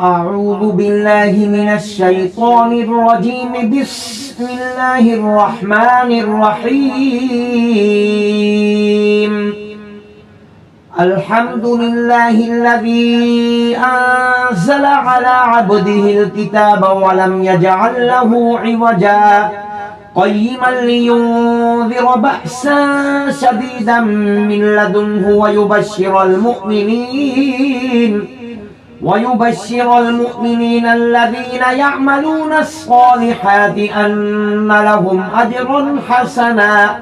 أعوذ بالله من الشيطان الرجيم. بسم الله الرحمن الرحيم. الحمد لله الذي أنزل على عبده الكتاب ولم يجعل له عوجا قيما لينذر بأسا شديدا من لدنه ويبشر المؤمنين الذين يعملون الصالحات أن لهم أجرا حسنا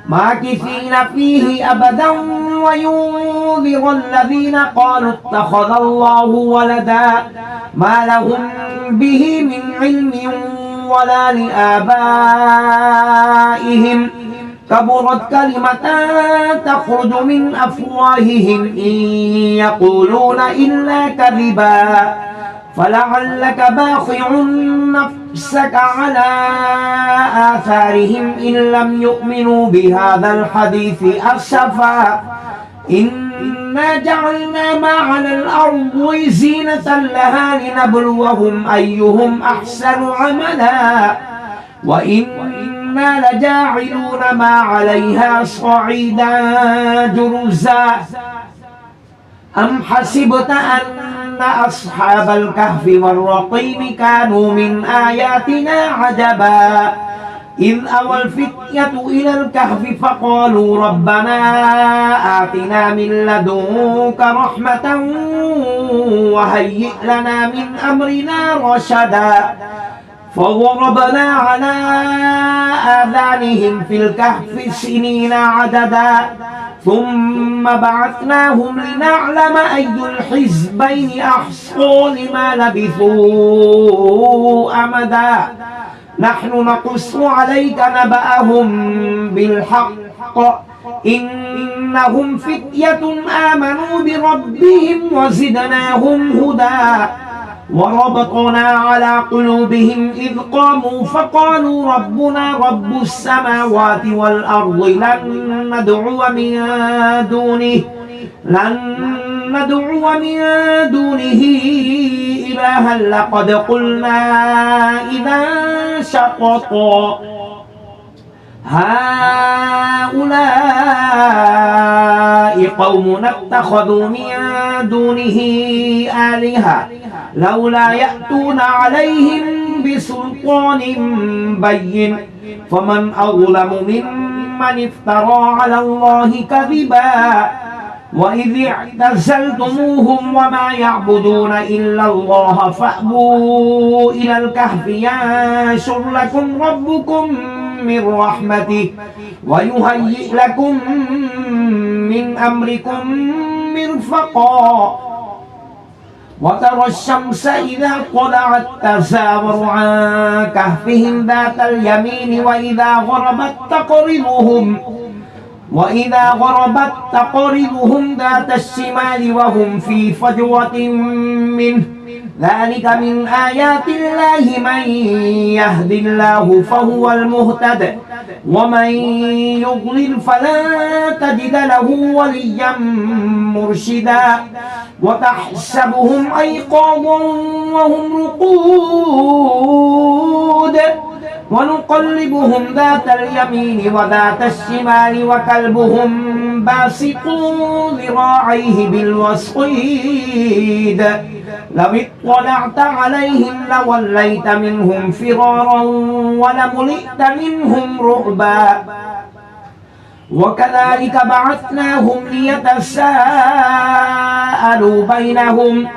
ماكثين فيه أبدا وينذر الذين قالوا اتخذ الله ولدا ما لهم به من علم ولا لآبائهم كبرت كلمة تخرج من أفواههم إن يقولون إلا كذبا فلعلك باخع نفسك على آثارهم إن لم يؤمنوا بهذا الحديث أسفا إنا جعلنا ما على الأرض زينة لها لنبلوهم أيهم أحسن عملا وإنا لجاعلون ما عليها صعيدا جرزا أم حسبت أن أصحاب الكهف والرقيم كانوا من آياتنا عجبا إذ أوى الفتية إلى الكهف فقالوا ربنا آتنا من لدنك رحمة وهيئ لنا من أمرنا رشدا فضربنا على آذانهم في الكهف سنين عددا ثم بعثناهم لنعلم أي الحزبين أحصى لما لبثوا أمدا نحن نقص عليك نبأهم بالحق إنهم فتية آمنوا بربهم وزدناهم هدى وربطنا على قلوبهم إذ قاموا فقالوا ربنا رب السماوات والأرض لن ندعو من دونه إلها لقد قلنا إذا شططا هؤلاء قومنا اتخذوا من دونه آلهة لولا يأتون عليهم بسلطان بين فمن أظلم ممن افترى على الله كذبا وإذ اعتزلتموهم وما يعبدون إلا الله فأووا إلى الكهف ينشر لكم ربكم من رحمته ويهيئ لكم من أمركم مرفقا وترى الشمس إذا طلعت تزاور عن كهفهم ذات اليمين وإذا غربت تقرضهم ذات الشمال وهم في فجوة منه ذلك من آيات الله من يهد الله فهو المهتد ومن يضلل فلن تجد له وليا مرشدا وتحسبهم أيقاظا وهم رقود ونقلبهم ذات اليمين وذات الشمال وكلبهم باسط ذراعيه بالوصيد لو اطلعت عليهم لوليت منهم فرارا ولملئت منهم رعبا وكذلك بعثناهم ليتساءلوا بينهم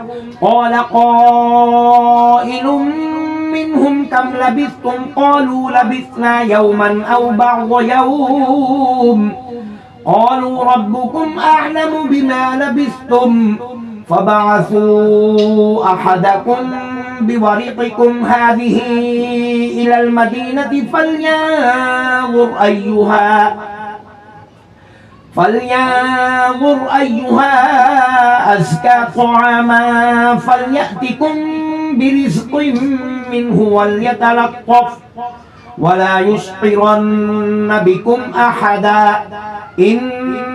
قال قائل منهم كم لبثتم قالوا لبثنا يوما أو بعض يوم قالوا ربكم أعلم بما لبثتم فبعثوا أحدكم بورقكم هذه إلى المدينة فلينظر أيها أزكى طعاما فليأتكم برزق منه وليتلطف ولا يشعرن بكم أحدا إن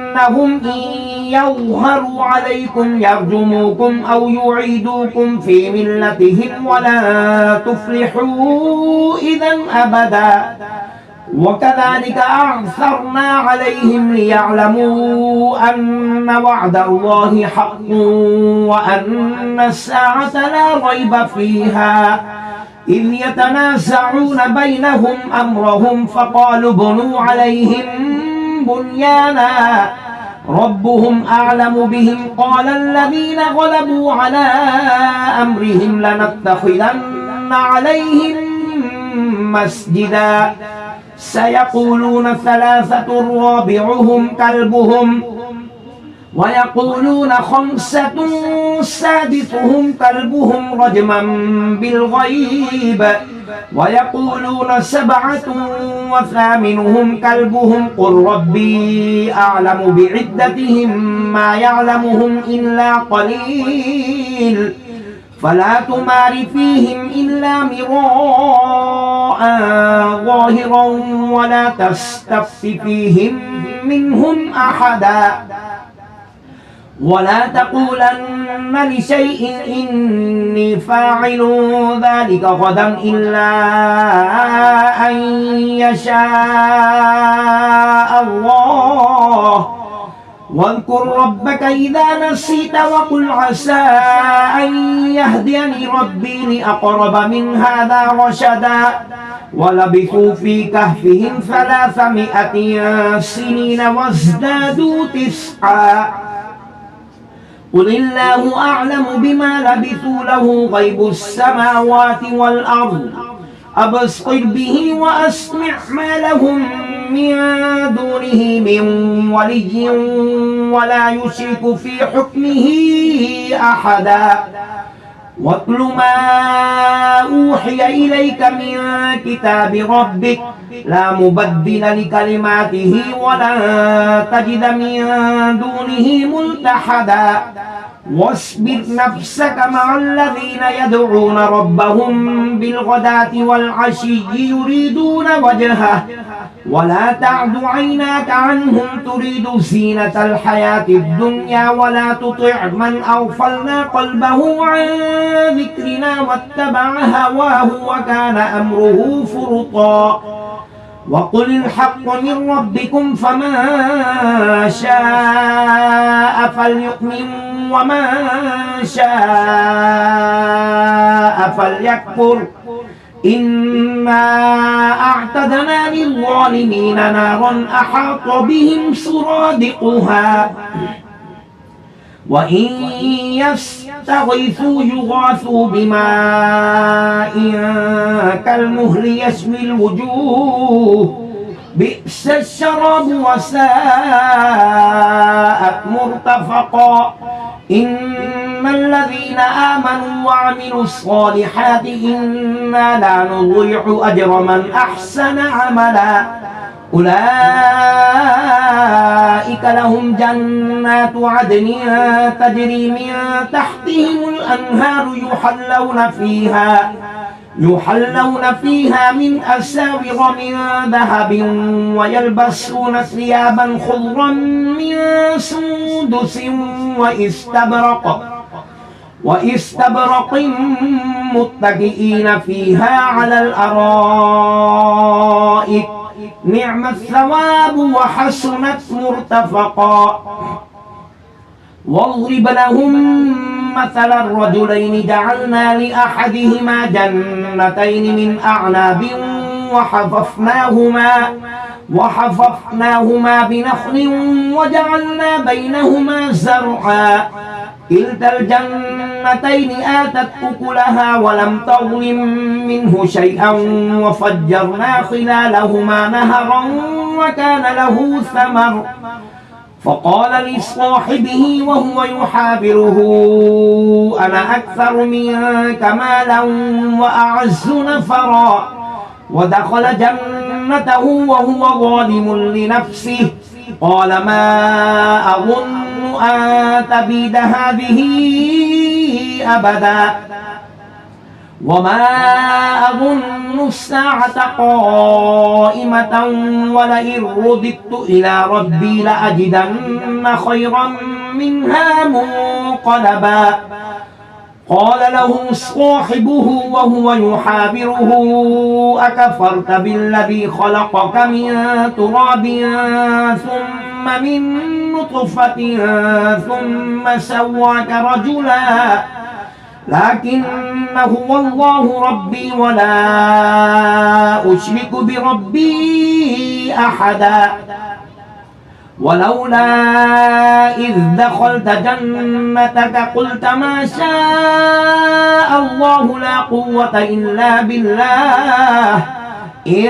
إنهم إن يظهروا عليكم يرجموكم أو يعيدوكم في ملتهم ولا تفلحوا إذا أبدا وكذلك أعثرنا عليهم ليعلموا أن وعد الله حق وأن الساعة لا ريب فيها إذ يتنازعون بينهم أمرهم فقالوا بنوا عليهم بنيانا ربهم أعلم بهم قال الذين غلبوا على أمرهم لنتخذن عليهم مسجدا سيقولون ثلاثة رابعهم كلبهم ويقولون خمسة سادسهم كلبهم رجما بالغيب ويقولون سبعة وثامنهم كلبهم قل ربي أعلم بعدتهم ما يعلمهم إلا قليل فلا تمار فيهم إلا مراء ظاهرا ولا تستفت فيهم منهم أحدا ولا تقولن لشيء إني فاعل ذلك غدا إلا أن يشاء الله واذكر ربك إذا نسيت وقل عسى أن يهديني ربي لأقرب من هذا رشدا ولبثوا في كهفهم 300 سنين وازدادوا 9 قل الله أعلم بما لبثوا له غيب السماوات والأرض أبصر به وأسمع ما لهم من دونه من ولي ولا يشرك في حكمه أحدا واتل ما أوحي إليك من كتاب ربك لا مبدل لكلماته ولا تجد من دونه ملتحدا واصبر نفسك مع الذين يدعون ربهم بالغداة والعشي يريدون وجهه ولا تعد عيناك عنهم تريد زينة الحياة الدنيا ولا تطع من أغفلنا قلبه عن ذكرنا واتبع هواه وكان أمره فرطا وقل الحق من ربكم فمن شاء فليؤمن ومن شاء فليكفر إنا أعتدنا للظالمين نارا أحاط بهم سرادقها وإن يستغيثوا يغاثوا بماء كالمهل يشوي الوجوه بئس الشراب وساءت مرتفقا إن الذين آمنوا وعملوا الصالحات إنا لا نضيع أجر من أحسن عملا أولئك لهم جنات عدن تجري من تحتهم الأنهار يحلون فيها من أساور من ذهب ويلبسون ثيابا خضرا من سندس وإستبرق متكئين فيها على الأرائك نعم الثواب وحسنت مرتفقا واضرب لهم مثل الرجلين جعلنا لأحدهما جنتين من أعناب وحففناهما بنخل وجعلنا بينهما زرعا كلتا الجنتين آتت أكلها ولم تظلم منه شيئا وفجرنا خلالهما نهرا وكان له ثمر فقال لصاحبه وهو يحاوره أنا أكثر منك مالا وأعز نفرا ودخل جنته وهو ظالم لنفسه قال ما أظن أن تبيد هذه أبدا وما أظن الساعة قائمة ولئن رددت إلى ربي لأجدن خيرا منها منقلبا قال له صاحبه وهو يحاوره أكفرت بالذي خلقك من تراب ثم من نطفة ثم سواك رجلا لكن هو الله ربي ولا أشرك بربي أحدا ولولا إذ دخلت جنتك قلت ما شاء الله لا قوة إلا بالله إن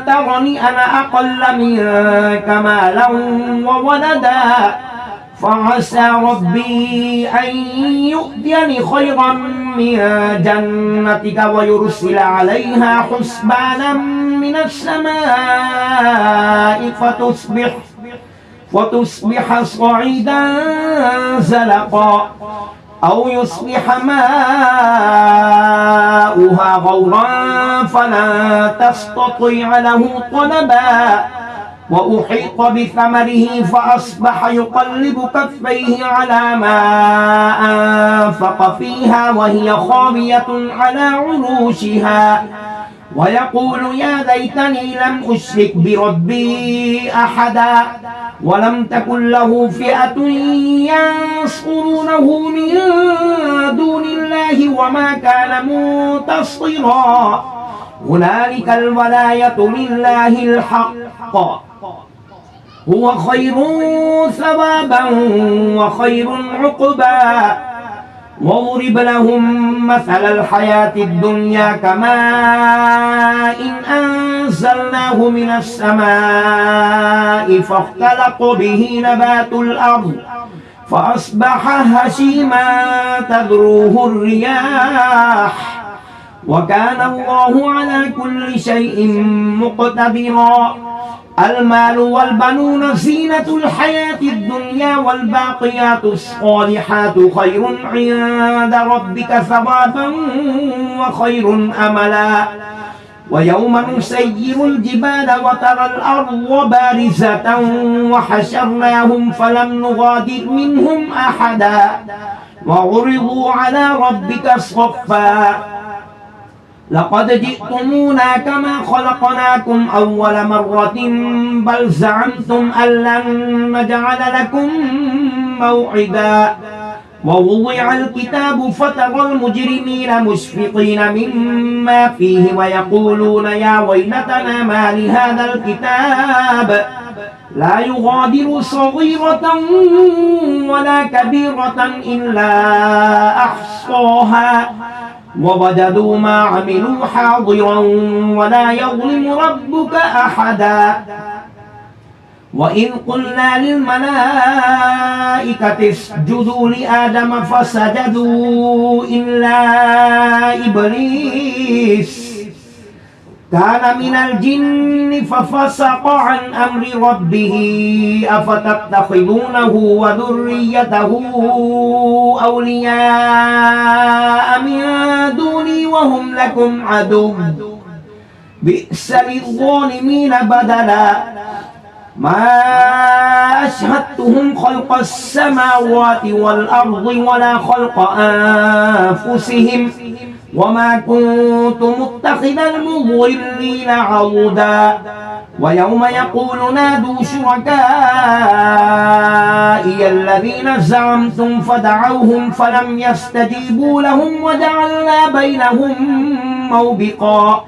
ترني أنا أقل منك مالا وولدا فعسى ربي أن يؤتيني خيرا من جنتك ويرسل عليها حسبانا من السماء فتصبح صعيدا زلقا أو يصبح ماؤها غورا فلا تستطيع له طلبا وأحيط بثمره فأصبح يقلب كفيه على ما أنفق فيها وهي خاوية على عروشها ويقول يا ليتني لم أشرك بربي أحدا ولم تكن له فئة ينصرونه من دون الله وما كان منتصرا هنالك الولاية لله الحق هو خير ثوابا وخير عقبا واضرب لهم مثل الحياة الدنيا كماء إن أنزلناه من السماء فاختلط به نبات الأرض فأصبح هشيما تذروه الرياح وكان الله على كل شيء مقتدرا المال والبنون زينة الحياة الدنيا والباقيات الصالحات خير عند ربك ثوابا وخير أملا ويوم نسير الجبال وترى الأرض بارزة وحشرناهم فلم نغادر منهم أحدا وعرضوا على ربك صفا لقد جئتمونا كما خلقناكم أول مرة بل زعمتم أن لن نجعل لكم موعدا ووضع الكتاب فترى المجرمين مشفقين مما فيه ويقولون يا ويلتنا ما لهذا الكتاب لا يغادر صغيرة ولا كبيرة إلا أحصاها ووجدوا ما عملوا حاضرا ولا يظلم ربك أحدا وإذ قلنا للملائكة اسجدوا لآدم فسجدوا إلا إبليس كان من الجن ففسق عن أمر ربه أفتتخذونه وذريته أولياء من دوني وهم لكم عدو بئس للظالمين بدلا ما أشهدتهم خلق السماوات والأرض ولا خلق أنفسهم وما كنت متخذ المضلين عضدا ويوم يقول نادوا شركائي الذين زعمتم فدعوهم فلم يستجيبوا لهم وجعلنا بينهم موبقا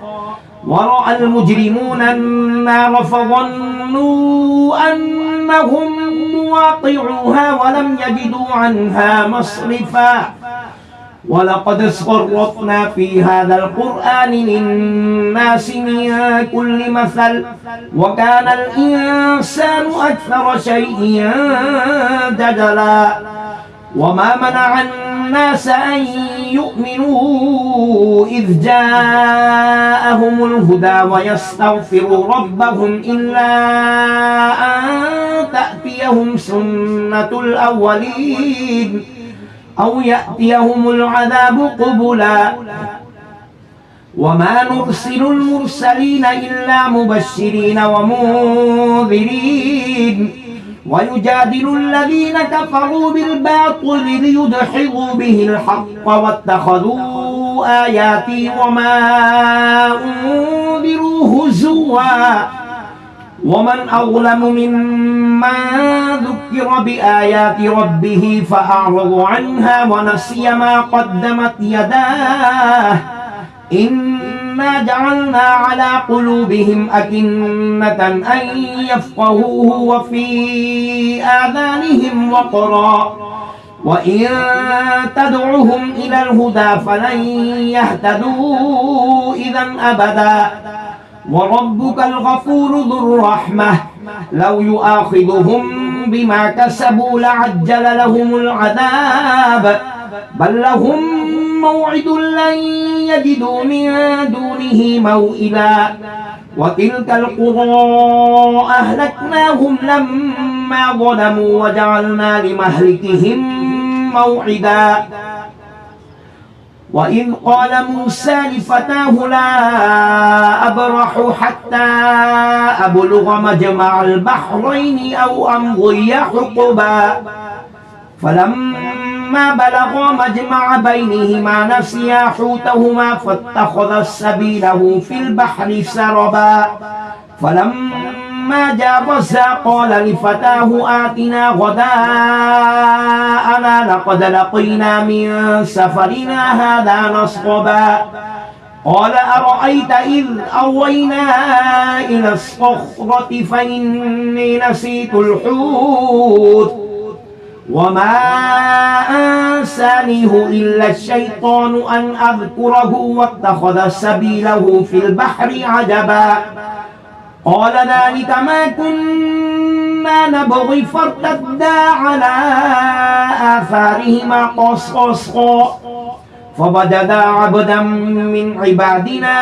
ورأى المجرمون النار فظنوا أنهم مواقعوها ولم يجدوا عنها مصرفا ولقد صرفنا في هذا القرآن للناس من كل مثل وكان الإنسان أكثر شيء جدلا وما منع الناس أن يؤمنوا إذ جاءهم الهدى ويستغفروا ربهم إلا أن تأتيهم سنة الأولين أو يأتيهم العذاب قبلا وما نرسل المرسلين إلا مبشرين ومنذرين ويجادل الذين كفروا بالباطل ليدحضوا به الحق واتخذوا آياتي وما أنذروا هزوا ومن أظلم ممن ذكر بآيات ربه فأعرض عنها ونسي ما قدمت يداه إنا جعلنا على قلوبهم أكنة أن يفقهوه وفي آذانهم وقرا وإن تدعهم إلى الهدى فلن يهتدوا إذا أبدا وربك الغفور ذو الرحمة لو يؤاخذهم بما كسبوا لعجل لهم العذاب بل لهم موعد لن يجدوا من دونه موئلا وتلك القرى أهلكناهم لما ظلموا وجعلنا لمهلكهم موعدا وإذ قال موسى لفتاه لا أبرح حتى أبلغ مجمع البحرين أو أمضي حقبا فلما بلغا مجمع بينهما نسيا حوتهما فاتخذ سبيله في البحر سربا فلما جاوزا قال لفتاه آتنا غداءنا لقد لقينا من سفرنا هذا نصبا قال أرأيت إذ أوينا إلى الصخرة فإني نسيت الحوت وما أنسانيه إلا الشيطان أن أذكره واتخذ سبيله في البحر عجبا قال ذلك ما كنا نبغي فارتدا على آثارهما قصصا فوجدا عبدا من عبادنا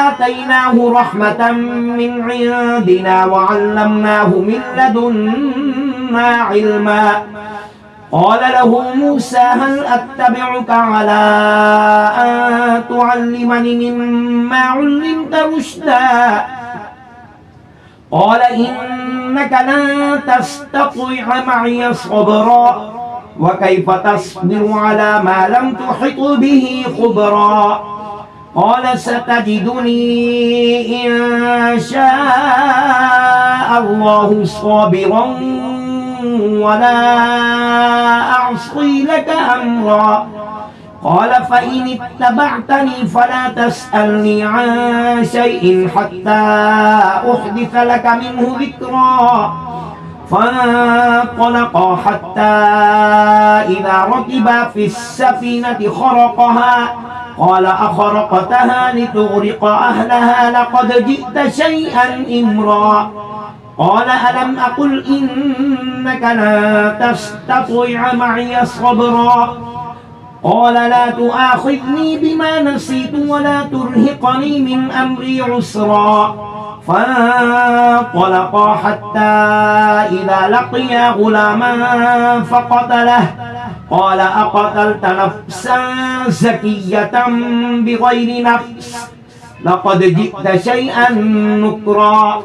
آتيناه رحمة من عندنا وعلمناه من لدنا علما قال له موسى هل أتبعك على أن تعلمني مما علمت رشدا قال إنك لن تستطيع معي صبرا وكيف تصبر على ما لم تحط به خبرا قال ستجدني إن شاء الله صابرا ولا أعصي لك أمرا قال فإن اتبعتني فلا تسألني عن شيء حتى أحدث لك منه ذكرا فانطلقا حتى إذا ركبا في السفينة خرقها قال أخرقتها لتغرق أهلها لقد جئت شيئا إمرا قال ألم أقل إنك لا تستطيع معي صبرا قال لا تؤاخذني بما نسيت ولا ترهقني من أمري عسرا فانطلقا حتى إذا لقيا غلاما فقتله قال أقتلت نفسا زكية بغير نفس لقد جئت شيئا نكرا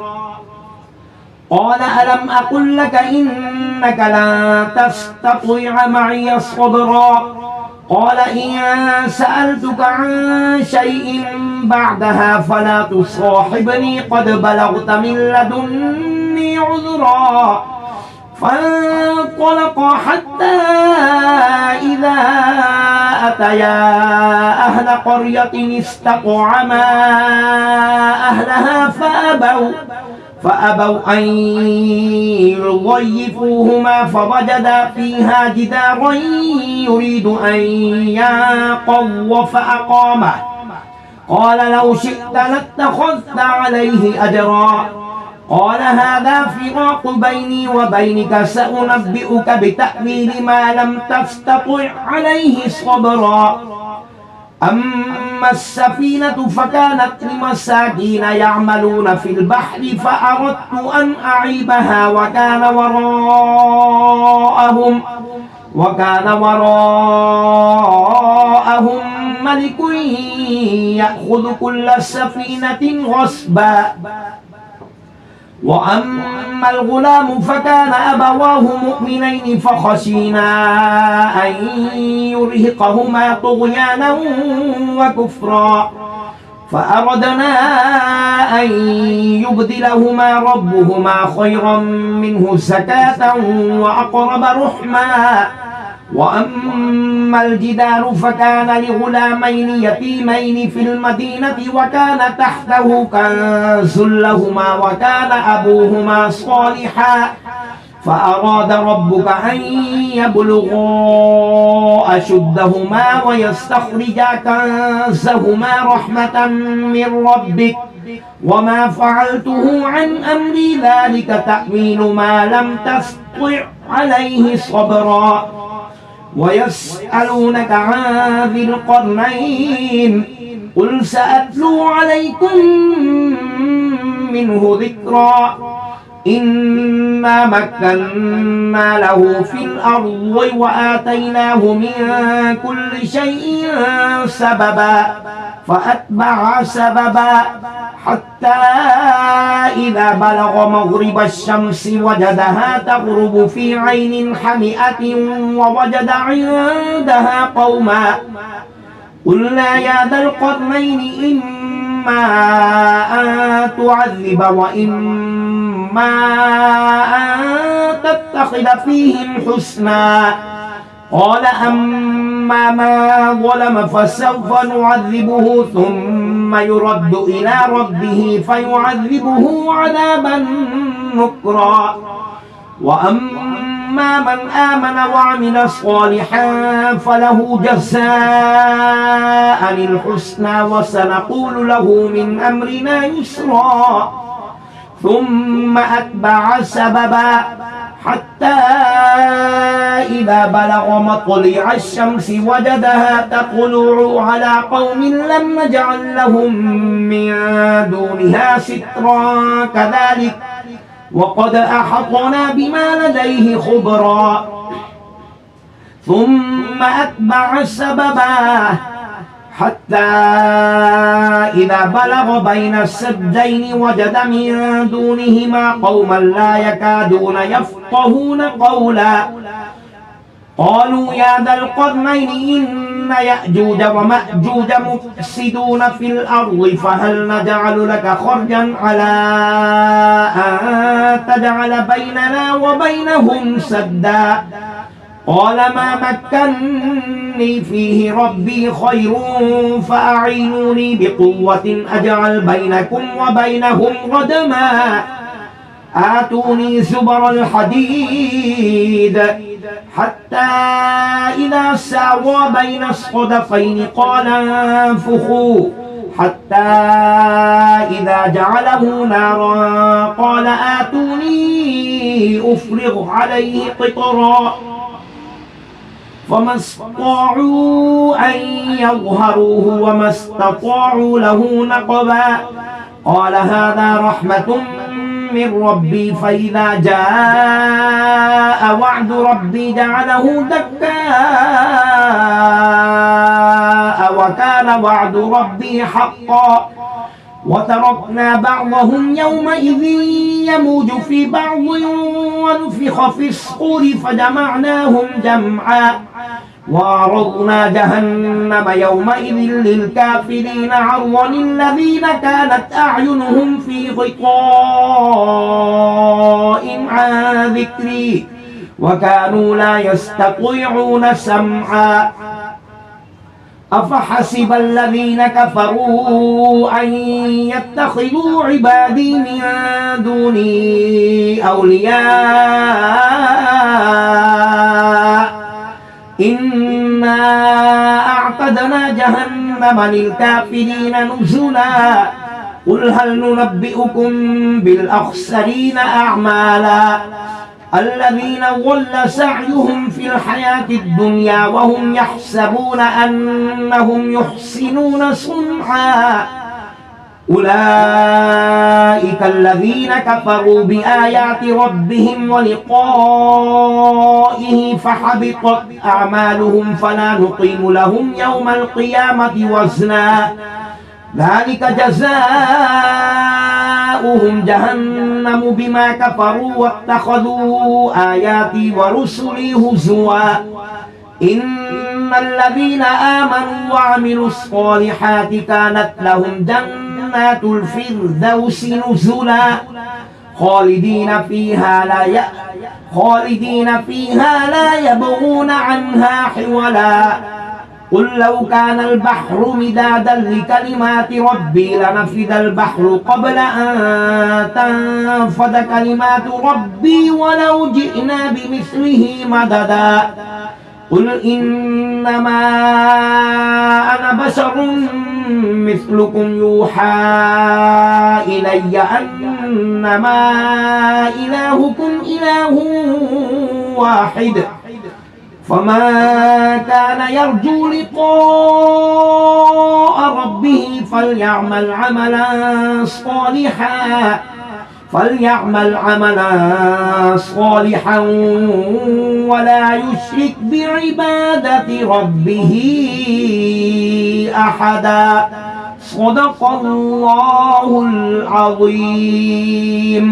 قال ألم أقل لك إنك لن تستطيع معي صبرا قال إن سألتك عن شيء بعدها فلا تصاحبني قد بلغت من لدني عذرا فانطلقا حتى إذا أتيا أهل قرية استطعما أهلها فأبوا أن يضيفوهما فوجدا فيها جدارا يريد أن ينقض فأقامه قال لو شئت لاتخذت عليه أجرا قال هذا فراق بيني وبينك سأنبئك بتأويل ما لم تستطع عليه صبرا أما السفينة فكانت لمساكين يعملون في البحر فأردت أن أعيبها وكان وراءهم ملك يأخذ كل سفينة غصبا وأما الغلام فكان أبواه مؤمنين فخشينا أن يرهقهما طغيانا وكفرا فأردنا أن يبدلهما ربهما خيرا منه زكاة وأقرب رحما وأما الجدار فكان لغلامين يتيمين في المدينة وكان تحته كنز لهما وكان أبوهما صالحا فأراد ربك أن يبلغا أشدهما ويستخرجا كنزهما رحمة من ربك وما فعلته عن أمري ذلك تأويل ما لم تستطع عليه صبرا ويسألونك عن ذي القرنين قل سأتلو عليكم منه ذكرا إنا مكنا له في الأرض وآتيناه من كل شيء سببا فأتبع سببا حتى إذا بلغ مغرب الشمس وجدها تغرب في عين حمئة ووجد عندها قوما قلنا يا ذا القرنين إما أن تعذب وإما أن تتخذ فيهم حسنا قال أما من ظلم فسوف نعذبه ثم يرد إلى ربه فيعذبه عذابا نكرا وأما من آمن وعمل صالحا فله جزاء الحسنى وسنقول له من أمرنا يسرا ثم أتبع سببا حتى إذا بلغ مطلع الشمس وجدها تطلع على قوم لم نجعل لهم من دونها سترا كذلك وقد أحطنا بما لديه خبرا ثم أتبع سببا حتى إذا بلغ بين السدين وجد من دونهما قوما لا يكادون يفقهون قولا قالوا يا ذا القرنين إن يأجوج ومأجوج مفسدون في الأرض فهل نجعل لك خرجا على أن تجعل بيننا وبينهم سدا قال ما مكني فيه ربي خير فأعينوني بقوة أجعل بينكم وبينهم ردما آتوني زبر الحديد حتى إذا ساوى بين الصدفين قال انفخوا حتى إذا جعله نارا قال آتوني أفرغ عليه قطرا فما استطاعوا أن يظهروه وما استطاعوا له نقبا قال هذا رحمة من ربي فإذا جاء وعد ربي جعله دكاء وكان وعد ربي حقا وتركنا بعضهم يومئذ يموج في بعض ونفخ في الصور فجمعناهم جمعا وعرضنا جهنم يومئذ للكافرين عرضا الذين كانت أعينهم في غطاء عن ذكري وكانوا لا يستطيعون سمعا أفحسب الذين كفروا أن يتخذوا عبادي من دوني أولياء إنا أعتدنا جهنم للكافرين نزلا قل هل ننبئكم بالأخسرين أعمالا الذين ضل سعيهم في الحياة الدنيا وهم يحسبون أنهم يحسنون صنعا أولئك أولئك الذين كفروا بآيات ربهم ولقائه فحبطت أعمالهم فلا نقيم لهم يوم القيامة وزنا ذلك جزاؤهم جهنم بما كفروا واتخذوا آياتي ورسلي هزوا إن الذين آمنوا وعملوا الصالحات كانت لهم جنات الفردوس نزلا خالدين فيها لا يبغون عنها حولا قل لو كان البحر مدادا لكلمات ربي لنفد البحر قبل أن تنفد كلمات ربي ولو جئنا بمثله مددا قل إنما أنا بشر مثلكم يوحى إلي أنما إلهكم إله واحد فمن كان يرجو لقاء ربه فليعمل عملا صالحا ولا يشرك بعبادة ربه أحدا صدق الله العظيم.